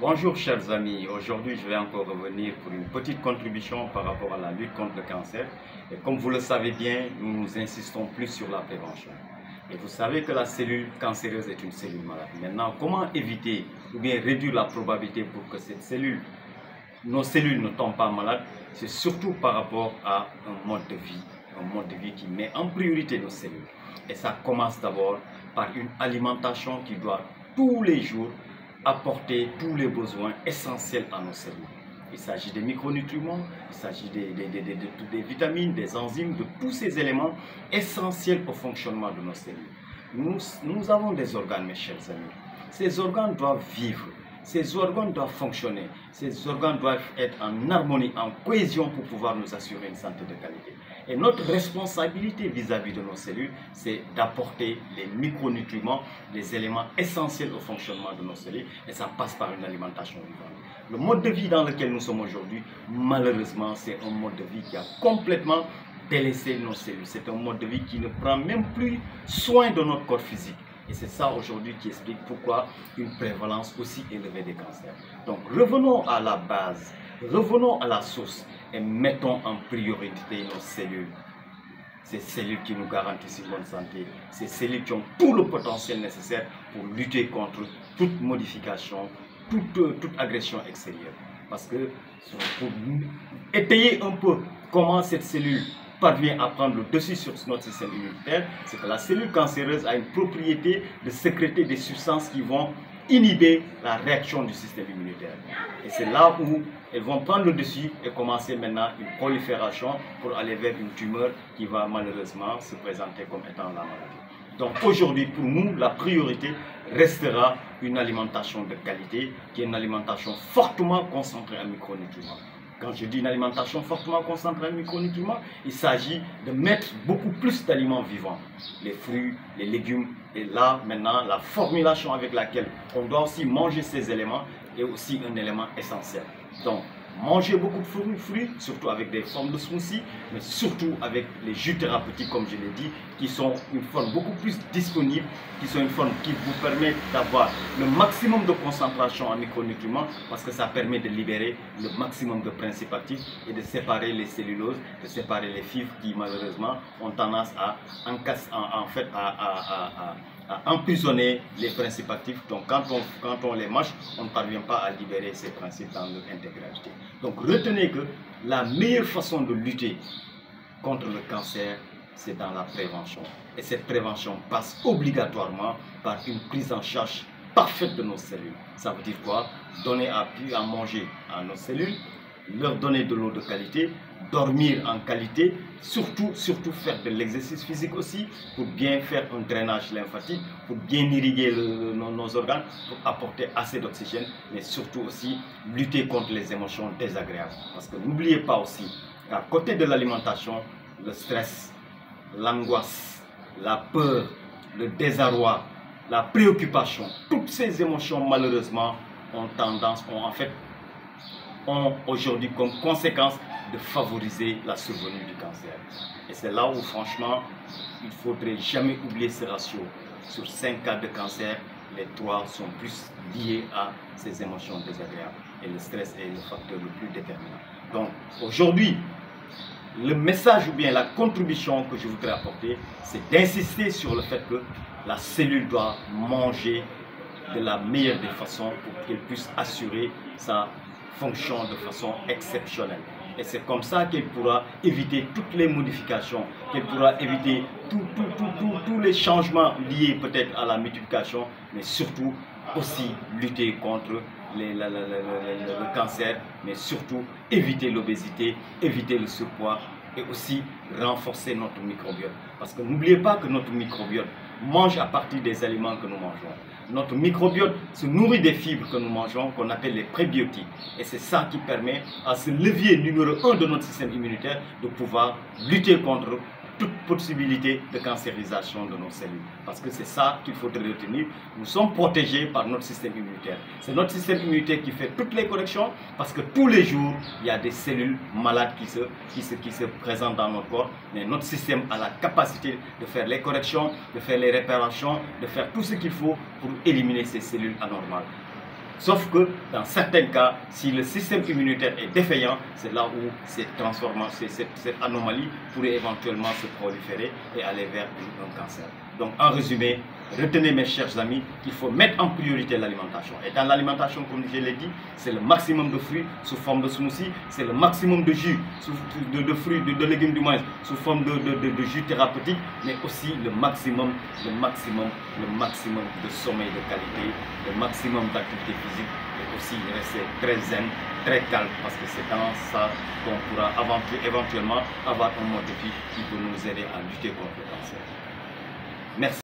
Bonjour chers amis, aujourd'hui je vais encore revenir pour une petite contribution par rapport à la lutte contre le cancer. Et comme vous le savez bien, nous insistons plus sur la prévention. Et vous savez que la cellule cancéreuse est une cellule malade. Maintenant, comment éviter ou bien réduire la probabilité pour que nos cellules ne tombent pas malades? C'est surtout par rapport à un mode de vie qui met en priorité nos cellules. Et ça commence d'abord par une alimentation qui doit tous les jours apporter tous les besoins essentiels à nos cellules. Il s'agit des micronutriments, il s'agit des vitamines, des enzymes, de tous ces éléments essentiels au fonctionnement de nos cellules. Nous avons des organes, mes chers amis. Ces organes doivent vivre, ces organes doivent fonctionner, ces organes doivent être en harmonie, en cohésion pour pouvoir nous assurer une santé de qualité. Et notre responsabilité vis-à-vis de nos cellules, c'est d'apporter les micronutriments, les éléments essentiels au fonctionnement de nos cellules, et ça passe par une alimentation vivante. Le mode de vie dans lequel nous sommes aujourd'hui, malheureusement, c'est un mode de vie qui a complètement délaissé nos cellules. C'est un mode de vie qui ne prend même plus soin de notre corps physique. Et c'est ça aujourd'hui qui explique pourquoi une prévalence aussi élevée des cancers. Donc revenons à la base, revenons à la source et mettons en priorité nos cellules. Ces cellules qui nous garantissent une bonne santé, ces cellules qui ont tout le potentiel nécessaire pour lutter contre toute modification, toute agression extérieure. Parce que pour étayer un peu comment cette cellule parvient à prendre le dessus sur notre système immunitaire, c'est que la cellule cancéreuse a une propriété de sécréter des substances qui vont inhiber la réaction du système immunitaire. Et c'est là où elles vont prendre le dessus et commencer maintenant une prolifération pour aller vers une tumeur qui va malheureusement se présenter comme étant la maladie. Donc aujourd'hui, pour nous, la priorité restera une alimentation de qualité, qui est une alimentation fortement concentrée en micronutriments. Quand je dis une alimentation fortement concentrée en micronutriments, il s'agit de mettre beaucoup plus d'aliments vivants. Les fruits, les légumes, et là maintenant la formulation avec laquelle on doit aussi manger ces éléments est aussi un élément essentiel. Donc, manger beaucoup de fruits, surtout avec des formes de smoothie, mais surtout avec les jus thérapeutiques, comme je l'ai dit, qui sont une forme beaucoup plus disponible, qui sont une forme qui vous permet d'avoir le maximum de concentration en micronutriments, parce que ça permet de libérer le maximum de principes actifs et de séparer les celluloses, de séparer les fibres qui malheureusement ont tendance à emprisonner les principes actifs. Donc quand on les mâche, on ne parvient pas à libérer ces principes dans leur intégralité. Donc retenez que la meilleure façon de lutter contre le cancer, c'est dans la prévention. Et cette prévention passe obligatoirement par une prise en charge parfaite de nos cellules. Ça veut dire quoi? Donner à manger à nos cellules, leur donner de l'eau de qualité, dormir en qualité, surtout faire de l'exercice physique aussi, pour bien faire un drainage lymphatique, pour bien irriguer nos organes, pour apporter assez d'oxygène, mais surtout aussi lutter contre les émotions désagréables. Parce que n'oubliez pas aussi qu'à côté de l'alimentation, le stress, l'angoisse, la peur, le désarroi, la préoccupation, toutes ces émotions malheureusement ont aujourd'hui comme conséquence de favoriser la survenue du cancer. Et c'est là où franchement, il ne faudrait jamais oublier ce ratio. Sur 5 cas de cancer, les 3 sont plus liés à ces émotions désagréables. Et le stress est le facteur le plus déterminant. Donc aujourd'hui, le message ou bien la contribution que je voudrais apporter, c'est d'insister sur le fait que la cellule doit manger de la meilleure des façons pour qu'elle puisse assurer sa fonction de façon exceptionnelle. Et c'est comme ça qu'elle pourra éviter toutes les modifications, qu'elle pourra éviter tous les changements liés peut-être à la multiplication, mais surtout aussi lutter contre le cancer, mais surtout éviter l'obésité, éviter le surpoids et aussi renforcer notre microbiote. Parce que n'oubliez pas que notre microbiote mange à partir des aliments que nous mangeons. Notre microbiote se nourrit des fibres que nous mangeons, qu'on appelle les prébiotiques. Et c'est ça qui permet à ce levier numéro 1 de notre système immunitaire de pouvoir lutter contre toute possibilité de cancérisation de nos cellules. Parce que c'est ça qu'il faudrait retenir. Nous sommes protégés par notre système immunitaire. C'est notre système immunitaire qui fait toutes les corrections, parce que tous les jours, il y a des cellules malades qui se présentent dans notre corps. Mais notre système a la capacité de faire les corrections, de faire les réparations, de faire tout ce qu'il faut pour éliminer ces cellules anormales. Sauf que dans certains cas, si le système immunitaire est défaillant, c'est là où cette transformation, cette anomalie pourrait éventuellement se proliférer et aller vers un cancer. Donc en résumé, retenez mes chers amis qu'il faut mettre en priorité l'alimentation. Et dans l'alimentation, comme je l'ai dit, c'est le maximum de fruits sous forme de smoothie, c'est le maximum de jus, de fruits, de légumes du moins, sous forme de jus thérapeutique, mais aussi le maximum de sommeil de qualité, le maximum d'activité physique, et aussi rester très zen, très calme, parce que c'est dans ça qu'on pourra éventuellement avoir un mode de vie qui peut nous aider à lutter contre le cancer. Merci.